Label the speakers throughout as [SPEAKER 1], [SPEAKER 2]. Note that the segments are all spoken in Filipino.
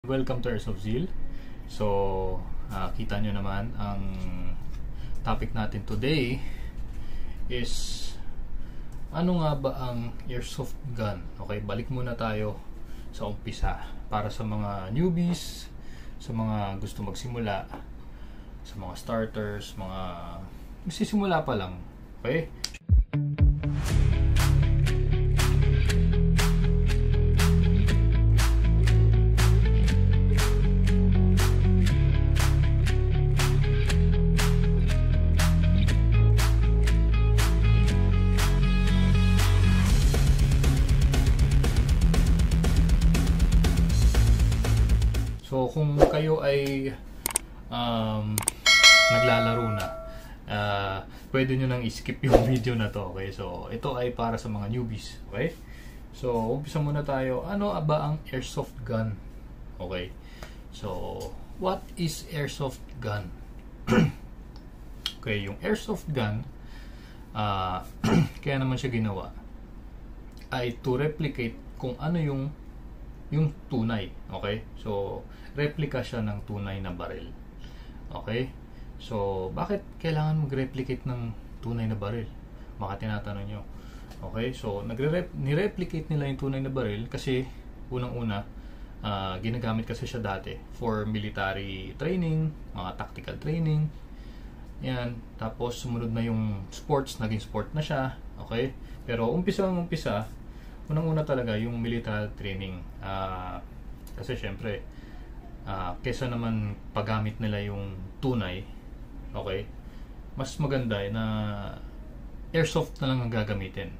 [SPEAKER 1] Welcome to Airs of Zeal. So, kita nyo naman ang topic natin today is ano nga ba ang airsoft gun? Okay, balik muna tayo sa umpisa para sa mga newbies, sa mga gusto magsimula, sa mga starters, mga magsisimula pa lang. Okay? So kung kayo ay naglalaro na, pwede nyo nang i-skip yung video na to. Okay? So ito ay para sa mga newbies. Okay? So umpisa muna tayo. Ano ba ang airsoft gun? Okay? So what is airsoft gun? Okay, yung airsoft gun, kaya naman siya ginawa ay to replicate kung ano yung tunay. Okay? So replica siya ng tunay na baril. Okay? So bakit kailangan mag-replicate ng tunay na baril? Baka tinatanong nyo. Okay? So nire-replicate nila yung tunay na baril kasi unang-una ginagamit kasi siya dati for military training, mga tactical training. Yan. Tapos sumunod na yung sports, naging sport na siya. Okay? Pero umpisa, unang-una talaga yung military training. Kasi syempre kesa naman paggamit nila yung tunay, okay, mas maganda na airsoft na lang ang gagamitin.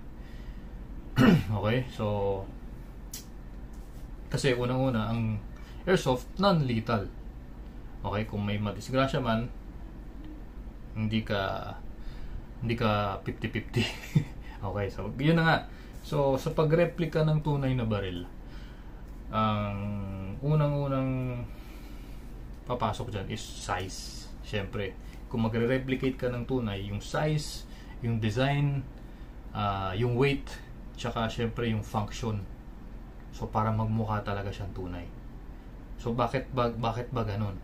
[SPEAKER 1] Okay, so kasi unang-una ang airsoft non-lethal. Okay, kung may madisgrasya man, hindi ka 50-50. Okay, so yun na nga. So sa pagreplika ng tunay na baril, ang unang-unang papasok dyan is size. Siyempre, kung magre-replicate ka ng tunay, yung size, yung design, yung weight, tsaka siyempre yung function. So para magmukha talaga siyang tunay. So bakit ba ganun?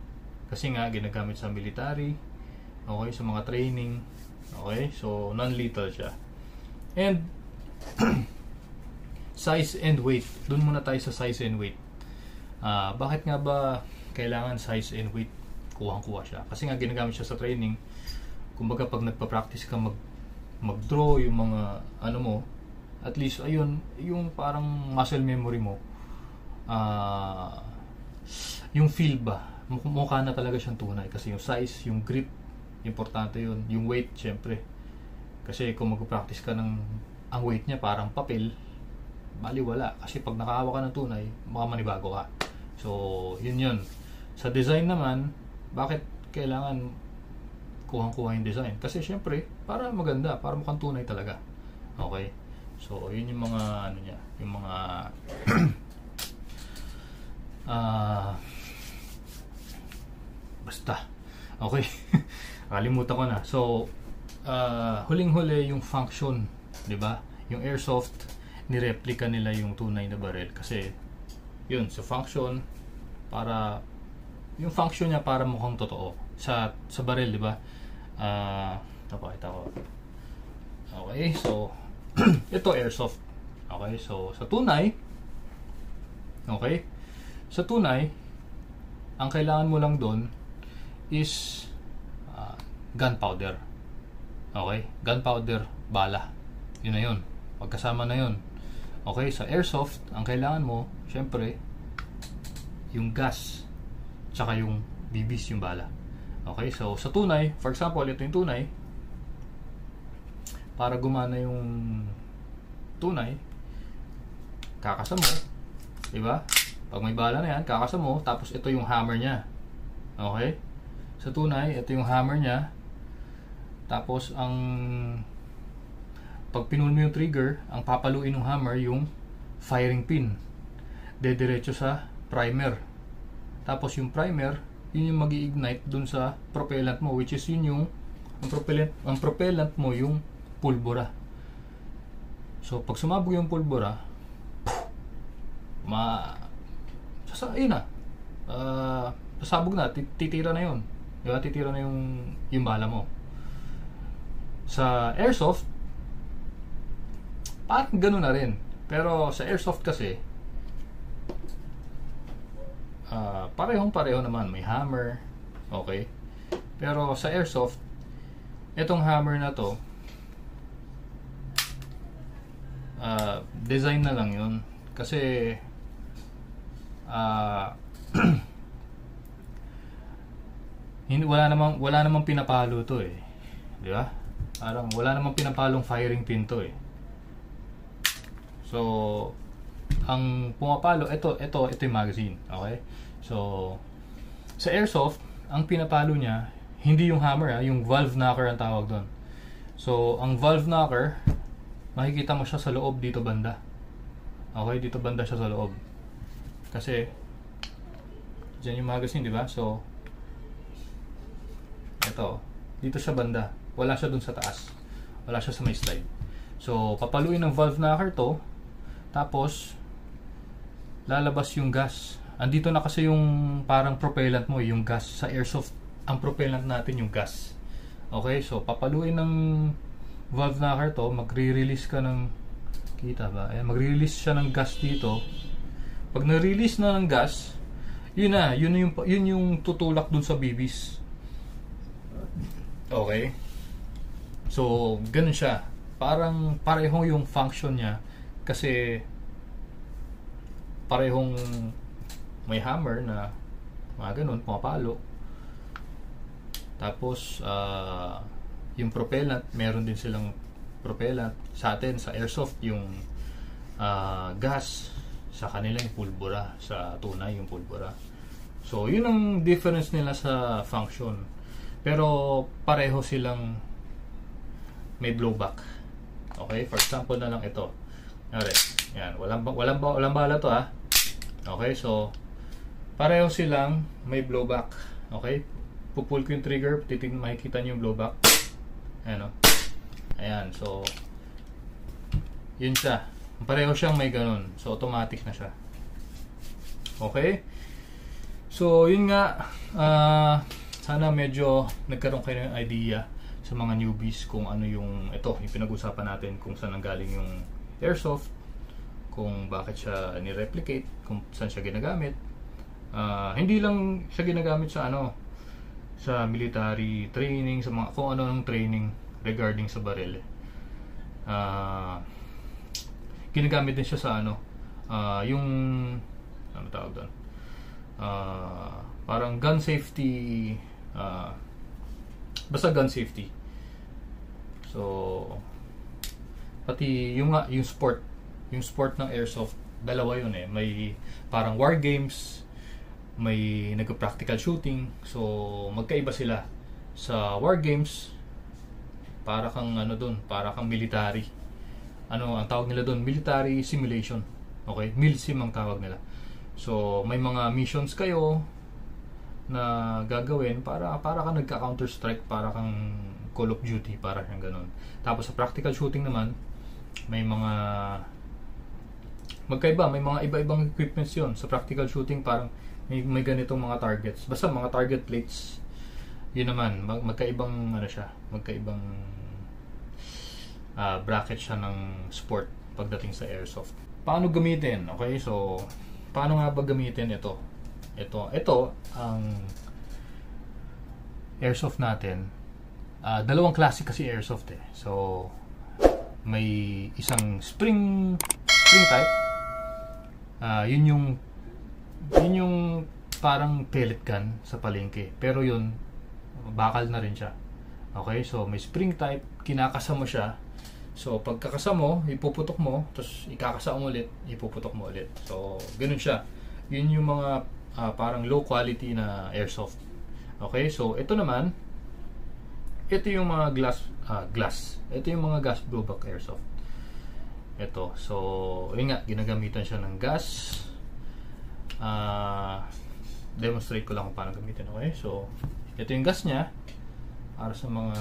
[SPEAKER 1] Kasi nga ginagamit sa military, okay, sa mga training, okay, so non-lethal siya. And size and weight. Doon muna tayo sa size and weight. Bakit nga ba kailangan size and weight? Kuhang-kuha siya. Kasi nga ginagamit siya sa training. Kumbaga pag nagpa-practice ka mag-draw yung mga ano mo, at least ayun, yung parang muscle memory mo, yung feel ba, mukha na talaga siyang tunay. Kasi yung size, yung grip, importante yun. Yung weight, syempre. Kasi kung mag-practice ka ang weight niya parang papel, baliwala. Kasi pag nakahawak ka ng tunay, makapanibago ka. So, yun. Sa design naman, bakit kailangan kuhang-kuha yung design? Kasi syempre, para maganda, para mukhang tunay talaga. Okay? So, yun yung mga, ano niya, yung mga, basta. Okay? Kalimutan ko na. So, huling-huli yung function, di ba? Yung airsoft, nireplika nila yung tunay na baril kasi yun, sa function, para yung function niya para mukhang totoo sa baril, di ba? Napakita ko. Okay, so ito airsoft. Okay, so sa tunay, ang kailangan mo lang doon is gunpowder. Okay, gunpowder, bala. Yun na yun. Pagkasama na yun. Okay, sa airsoft, ang kailangan mo, syempre, yung gas, tsaka yung bibis, yung bala. Okay, so sa tunay, for example, ito yung tunay, para gumana yung tunay, kakasa mo, diba? Pag may bala na yan, kakasa mo, tapos ito yung hammer niya. Okay? Sa tunay, ito yung hammer niya, tapos pag pinul mo yung trigger, ang papaluin ng hammer yung firing pin. Dediretso sa primer. Tapos yung primer, yun yung magi-ignite dun sa propellant mo, which is yun yung ang propellant mo yung pulbura. So pag sumabog yung pulbura, ayun na. pasabog na, titira na yun. Di ba? Titira na yung bala mo. Sa airsoft, parang gano'n na rin. Pero sa airsoft kasi, parehong-pareho naman. May hammer. Okay? Pero sa airsoft, itong hammer na to, design na lang yun. Kasi, wala namang pinapalo to eh. Di ba? Parang wala namang pinapalong firing pin to eh. So, ang pumapalo, ito yung magazine. Okay? So, sa airsoft, ang pinapalo niya, hindi yung hammer, yung valve knocker ang tawag doon. So, ang valve knocker, makikita mo siya sa loob dito banda. Okay? Dito banda siya sa loob. Kasi, dyan yung magazine, di ba? So, ito, dito siya banda. Wala siya dun sa taas. Wala siya sa may slide. So, papaluin ng valve knocker to. Tapos, lalabas yung gas. Andito na kasi yung parang propellant mo, yung gas. Sa airsoft, ang propellant natin yung gas. Okay? So, papaluin ng valve knocker to. Magre-release ka ng, kita ba? Ayan, magre-release siya ng gas dito. Pag na-release na ng gas, yun yung tutulak dun sa bibis. Okay? So, ganun siya. Parang parehong yung function niya kasi parehong may hammer na mga ganun, pumapalo. Tapos, yung propellant, meron din silang propellant. Sa atin, sa airsoft, yung gas. Sa kanila yung pulbura. Sa tunay yung pulbura. So, yun ang difference nila sa function. Pero, pareho silang may blowback. Okay? For example na lang ito. Alright. Yan. Walang bala to ha. Okay? So, pareho silang may blowback. Okay? Pupull ko yung trigger. Makikita nyo yung blowback. Ayan o. Ayan. So, yun siya. Pareho siyang may ganun. So, automatic na siya. Okay? So, yun nga. Sana medyo nagkaroon kayo ng idea sa mga newbies kung ano yung pinag-usapan natin, kung saan nanggaling yung airsoft, kung bakit siya ni-replicate, kung saan siya ginagamit. Hindi lang siya ginagamit sa sa military training, sa mga kung ano ng training regarding sa baril. Ginagamit din siya sa yung tawag doon, parang gun safety, basta gun safety. So, pati yung sport ng airsoft, dalawa yun eh. May parang war games, may nag-practical shooting. So, magkaiba sila. Sa war games, para kang para kang military. Ang tawag nila doon, military simulation. Okay? Milsim ang tawag nila. So, may mga missions kayo na gagawin para kang nagka-counter strike, para kang Call of Duty, para siyang ganun. Tapos sa practical shooting naman, may mga magkaiba, may mga iba-ibang equipments yun. Sa practical shooting, parang may ganitong mga targets. Basta mga target plates. Yun naman, magkaibang magkaibang bracket siya ng sport pagdating sa airsoft. Paano gamitin? Okay, so paano nga ba gamitin ito? Ito ang airsoft natin. Dalawang klase kasi airsoft eh. So, may isang spring type. Yun yung parang pellet gun sa palengke. Pero yun, bakal na rin siya. Okay, so may spring type, kinakasa mo siya. So, pagkakasa mo, ipuputok mo, tapos ikakasa mo ulit, ipuputok mo ulit. So, ganun siya. Yun yung mga parang low quality na airsoft. Okay, so ito naman, ito yung mga glass. Ito yung mga gas blowback airsoft. Ito. So, yun nga, ginagamitan siya ng gas. Demonstrate ko lang kung paano gamitin. Okay, so ito yung gas niya para sa mga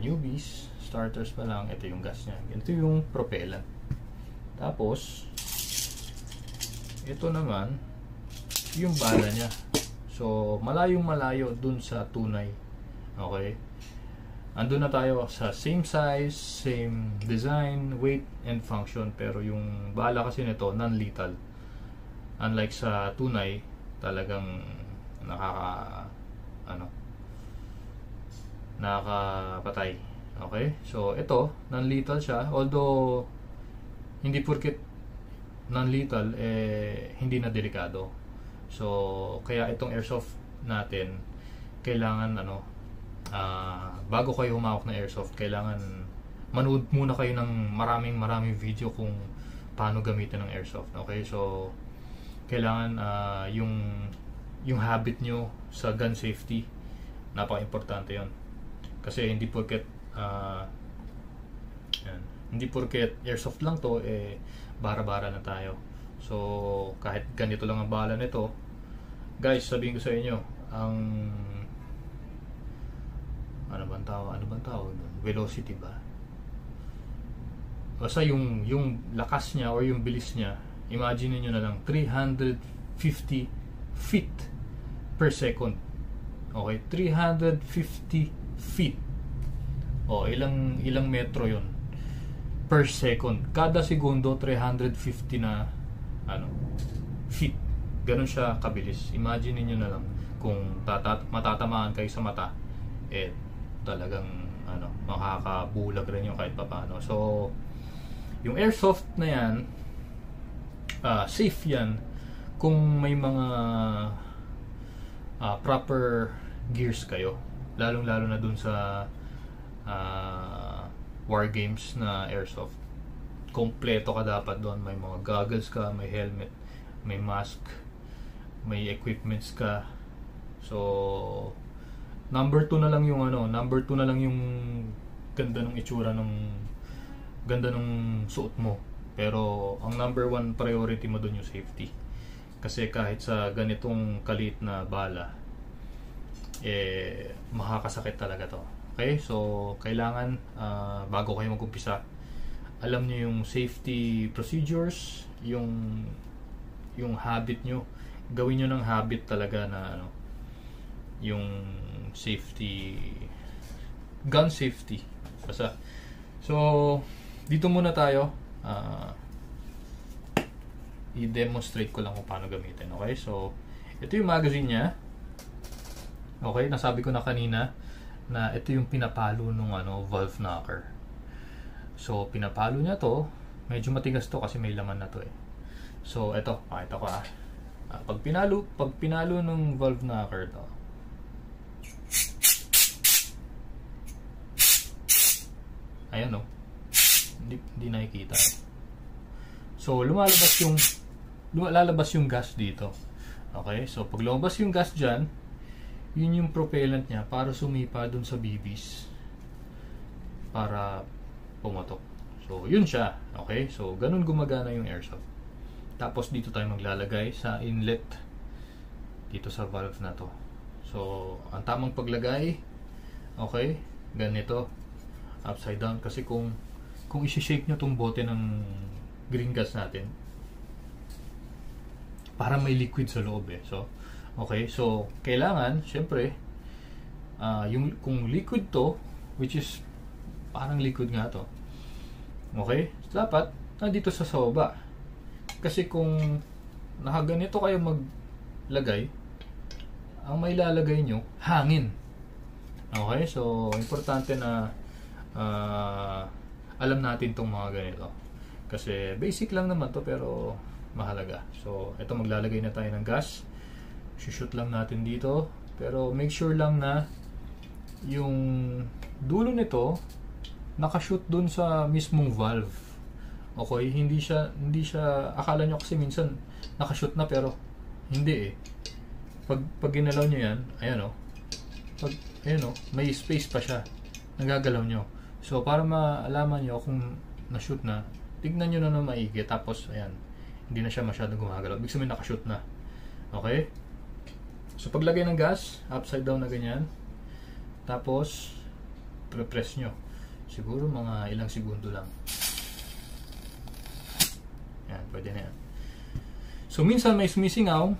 [SPEAKER 1] newbies, starters pa lang. Ito yung gas niya. Ito yung propellant. Tapos ito naman, yung bala niya. So, malayong malayo dun sa tunay. Okay? Andun na tayo sa same size, same design, weight, and function. Pero yung bala kasi nito, non-lethal. Unlike sa tunay, talagang nakakapatay. Okay? So, ito, non-lethal siya. Although, hindi porket non-lethal, hindi na delikado. So, kaya itong airsoft natin, kailangan bago kayo humawak ng airsoft, kailangan manood muna kayo ng maraming video kung paano gamitin ng airsoft. Okay? So, kailangan yung habit nyo sa gun safety, napaka-importante yon. Kasi hindi porket airsoft lang to, bara-bara na tayo. So, kahit ganito lang ang bala nito, guys, sabihin ko sa inyo, ang ano bang tawag? Velocity ba? Basta yung lakas niya or yung bilis niya, imagine niyo na lang 350 feet per second. Okay, 350 feet. O, ilang metro 'yon per second. Kada segundo 350 na feet. Ganun siya kabilis. Imagine niyo na lang kung matatamaan kayo sa mata, talagang makakabulag rin yung kahit papaano. So, yung airsoft na yan, safe yan kung may mga proper gears kayo, lalong-lalo na dun sa war games na airsoft. Kompleto ka dapat doon. May mga goggles ka, may helmet, may mask, may equipments ka. So, number 2 na lang yung ganda ng itsura ganda ng suot mo. Pero ang number 1 priority mo doon yung safety. Kasi kahit sa ganitong kaliit na bala, makakasakit talaga to. Okay? So, kailangan bago kayo mag-umpisa, alam niyo yung safety procedures, yung habit nyo. Gawin nyo ng habit talaga na yung gun safety. Basta. So, dito muna tayo. I-demonstrate ko lang kung paano gamitin. Okay? So, ito yung magazine niya. Okay? Nasabi ko na kanina na ito yung pinapalo nung valve knocker. So, pinapalo niya to. Medyo matigas to kasi may laman na to eh. So, ito. Pakita ko pag pinalo ng valve knocker to, ayan o. Hindi nakikita. So, lalabas yung gas dito. Okay? So, pag lumabas yung gas dyan, yun yung propellant niya para sumipa dun sa BBs para pumatok. So, yun siya. Okay? So, ganun gumagana yung airsoft. Tapos, dito tayo maglalagay sa inlet dito sa valve na to. So, ang tamang paglagay, okay, ganito, upside down. Kasi kung isi-shake nyo tong bote ng green gas natin, para may liquid sa loob eh. So, okay, so kailangan, syempre, kung liquid to, which is parang liquid nga to, okay, dapat nandito sa baba. Kasi kung nakaganito kayo maglagay, ang may lalagay nyo, hangin. Okay, so importante na alam natin tong mga ganito. Kasi basic lang naman to pero mahalaga. So, ito maglalagay na tayo ng gas. Shoot lang natin dito. Pero make sure lang na yung dulo nito nakashoot dun sa mismong valve. Okay, hindi siya akala nyo kasi minsan nakashoot na pero hindi eh. Pag ginalaw nyo yan, ayan o. May space pa siya. Nagagalaw nyo. So, para maalaman nyo kung na-shoot na, tignan nyo na maigi. Tapos, ayan, hindi na siya masyadong gumagalaw. Ibig sabihin nakashoot na. Okay? So, paglagay ng gas, upside down na ganyan. Tapos, pre-press nyo. Siguro mga ilang segundo lang. Ayan, pwede na yan. So, minsan may sumisingaw.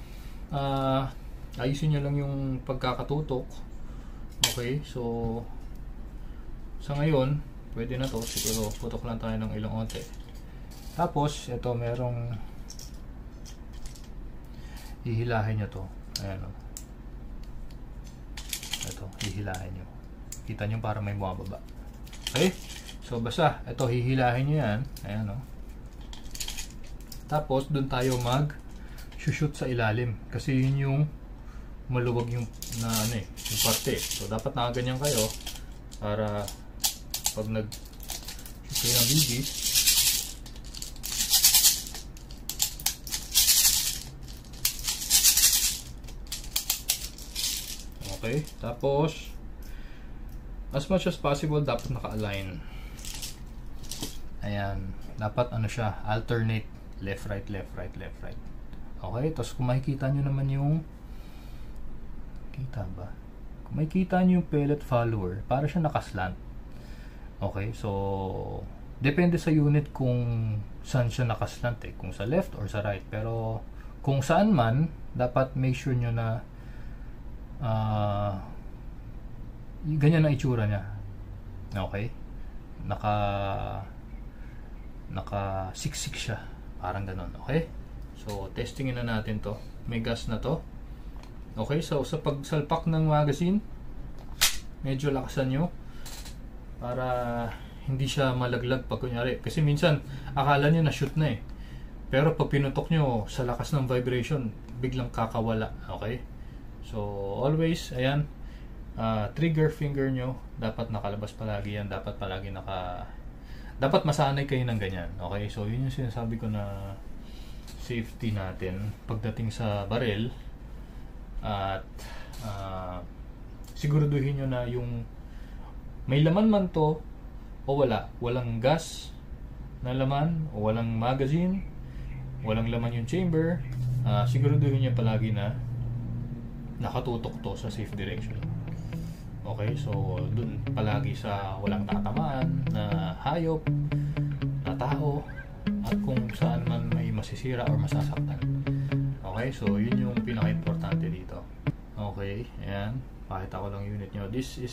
[SPEAKER 1] ayusin nyo lang yung pagkakatutok. Okay, so sa ngayon pwede na to, siguro putok lang tayo ng ilang onte. Tapos ito merong hihilahin nyo to, ayan o. Ito, hihilahin nyo, kita nyo para may bumababa. Okay, so basta ito hihilahin nyo yan, ayan o. Tapos dun tayo mag shoot sa ilalim kasi yun yung maluwag yung na ano yung parte. So dapat nakaganyan kayo para pag nag-shoot kayo ng bibis, okay. Tapos as much as possible dapat naka-align. Ayan, dapat ano siya, alternate left right left right left right. Okay, tapos kung makikita nyo naman yung kita ba? Kung makikita nyo yung pellet follower, para siya nakaslant. Okay, so depende sa unit kung saan siya nakaslant eh, kung sa left or sa right. Pero kung saan man, dapat make sure nyo na ganyan ang itsura niya. Okay, naka siksik siya, parang ganon. Okay, so testingin na natin to. May gas na to. Okay, so sa pagsalpak ng magazine, medyo lakasan nyo para hindi siya malaglag pag kunyari, kasi minsan akala nyo na shoot na eh, pero pag pinutok nyo sa lakas ng vibration, biglang kakawala. Okay, so always, ayan, trigger finger nyo dapat nakalabas palagi yan, dapat palagi dapat masanay kayo ng ganyan. Okay, so yun yung sinasabi ko na safety natin pagdating sa baril. At siguraduhin nyo na yung may laman man to o walang gas na laman o walang magazine, walang laman yung chamber. Siguraduhin nyo palagi na nakatutok to sa safe direction. Okay, so dun palagi sa walang tatamaan na hayop, na tao, at kung saan man may masisira or masasaktan. Okay, so yun yung pinaka-importante dito. Okay, ayan, pakita ko lang unit nyo. This is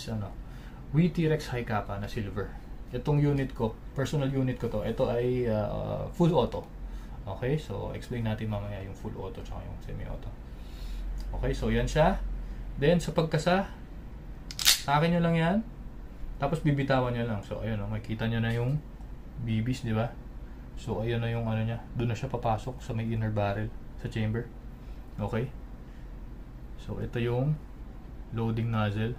[SPEAKER 1] WE-T-Rex High Kappa na silver. Itong unit ko, personal unit ko to, ito ay full auto. Okay, so explain natin mamaya yung full auto tsaka yung semi-auto. Okay, so yan siya. Then sa pagkasa, akin nyo lang yan, tapos bibitawan nyo lang. So ayun, makikita nyo na yung bibis, di ba? So ayun na yung ano niya, doon na siya papasok sa may inner barrel, sa chamber. Okay, so ito yung loading nozzle.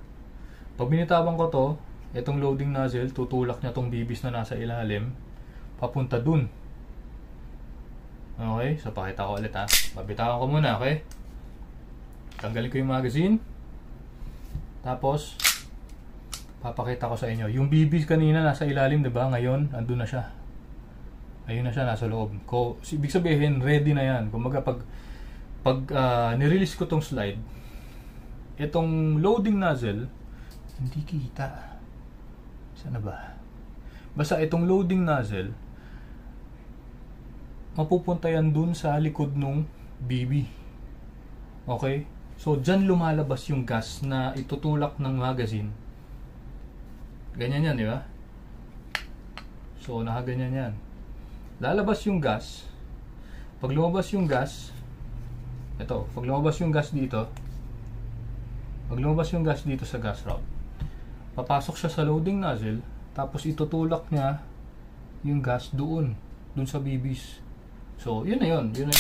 [SPEAKER 1] Pag binitawan ko to, itong loading nozzle, tutulak niya tong bibis na nasa ilalim papunta dun. Okay, so pakita ko ulit ha. Babitawan ko muna, okay? Tanggalin ko yung magazine, tapos papakita ko sa inyo yung bibis kanina nasa ilalim, diba? Ngayon andun na siya. Ayun na siya, nasa loob. Ibig sabihin, ready na yan. Kumaga pag nirelease ko tong slide, itong loading nozzle, hindi kita. Sana ba? Basta itong loading nozzle, mapupunta yan dun sa likod nung BB. Okay? So, dyan lumalabas yung gas na itutulak ng magazine. Ganyan yan, di ba? So, nakaganyan yan. Lalabas yung gas. Pag lumabas yung gas, ito, pag lumabas yung gas dito, sa gas route, papasok siya sa loading nozzle, tapos itutulak niya yung gas doon sa bibis. So, yun na yun. Yun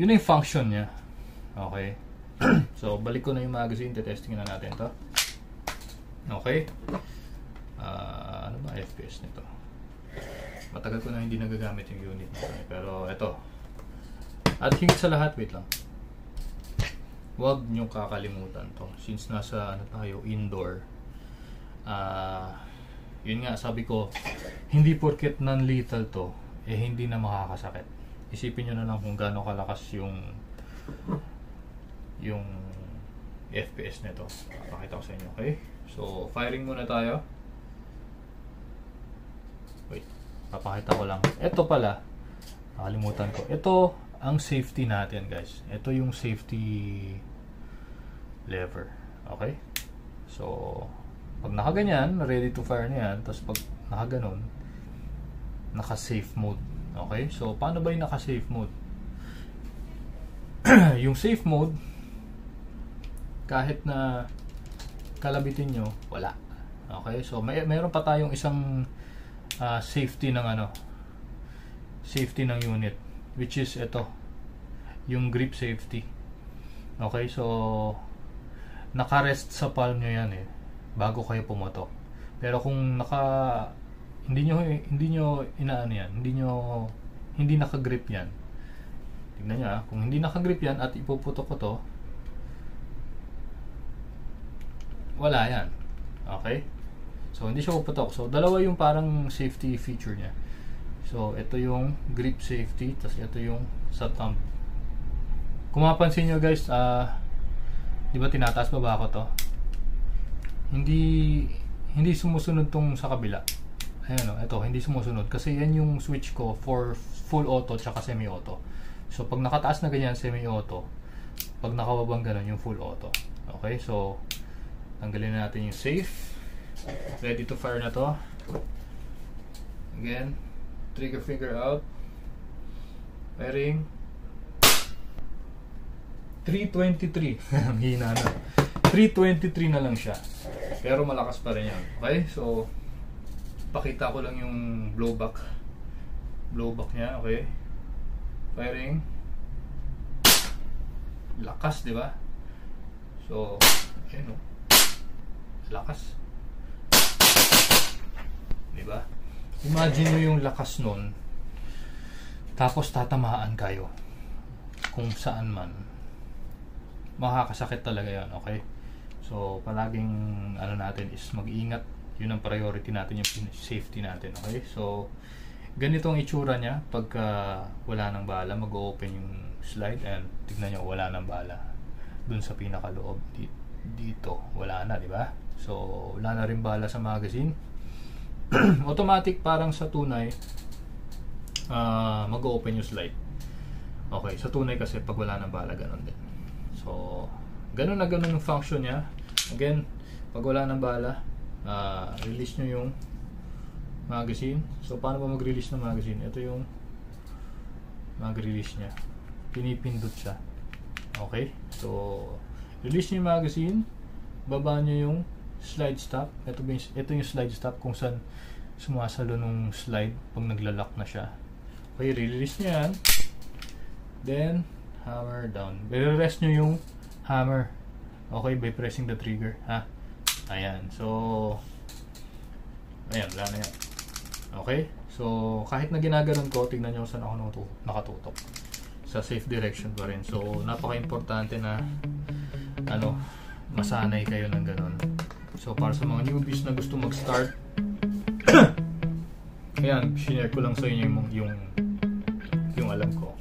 [SPEAKER 1] na yung function niya. Okay. So, balik ko na yung magazine. Testing na natin to. Okay. Ano ba FPS nito? Matagal ko na hindi nagagamit yung unit nito. Pero ito. At higit sa lahat, wait lang. Huwag nyo kakalimutan to. Since nasa tayo, indoor. Yun nga, sabi ko, hindi porket non-lethal to, hindi na makakasakit. Isipin nyo na lang kung gaano kalakas yung FPS nito. Pakita ko sa inyo, okay? So, firing muna tayo. Wait, papakita ko lang. Ito pala, Nakalimutan ko. Ito ang safety natin, guys. Ito yung safety lever. Okay? So, pag nakaganyan, ready to fire na yan. Tapos pag nakaganon, naka-safe mode. Okay? So, paano ba yung naka-safe mode? Yung safe mode, kahit na kalabitin nyo, wala. Okay? So, mayroon pa tayong isang safety ng safety ng unit, which is ito, yung grip safety. Okay? So, naka-rest sa palm nyo yan bago kayo pumotok. Pero kung hindi nyo inaano yan, hindi naka-grip yan. Tignan nyo kung hindi naka-grip yan at ipuputok ko to, wala yan. Okay? So, hindi siya puputok. So, dalawa yung parang safety feature niya. So, ito yung grip safety, tapos ito yung sa thumb. Kung mapansin nyo guys, di ba tinataas ba ako to? Hindi sumusunod tong sa kabila. Ayan ito, hindi sumusunod. Kasi yan yung switch ko for full auto tsaka semi-auto. So, pag nakataas na ganyan, semi-auto. Pag nakababang ganun, yung full auto. Okay, so, tanggalin na natin yung safe. Ready to fire na to. Again, trigger finger out. Firing. 323. Hina na. 323 na lang siya. Pero malakas pa rin yan. Okay, so, pakita ko lang yung blowback niya. Okay, firing. Lakas, di ba? So, ayun lakas, di ba? Imagine nyo yung lakas nun, tapos tatamaan kayo kung saan man, makakasakit talaga yan. Okay, so palaging natin is mag-ingat. Yun ang priority natin, yung safety natin. Okay, so ganito ang itsura niya pagka wala ng bala. Mag-open yung slide and tignan nyo, wala ng bala dun sa pinakaloob. Dito wala na, di ba? So wala na rin bala sa magazine. Automatic, parang sa tunay, mag-open yung slide. Okay, sa tunay kasi pag wala ng bala, ganun din. So ganun na ganun yung function niya. Again, pag wala ng bala, release nyo yung magazine. So paano ba mag-release ng magazine? Ito yung mag-release nya, pinipindot siya. Okay, so release nyo yung magazine, baba nyo yung slide stop. Ito yung slide stop kung saan sumasalo nung slide pag naglalak na siya. Okay, release nyo yan, then hammer down. I-rest nyo yung hammer, okay, by pressing the trigger. Ayan, so ayan, wala na yan. Okay, so kahit na ginaganon ko, tignan nyo saan ako nakatutok. Sa safe direction pa rin. So napaka-importante na masanay kayo ng ganon. So para sa mga newbies na gusto mag-start, ayan, share ko lang sa inyo yung alam ko.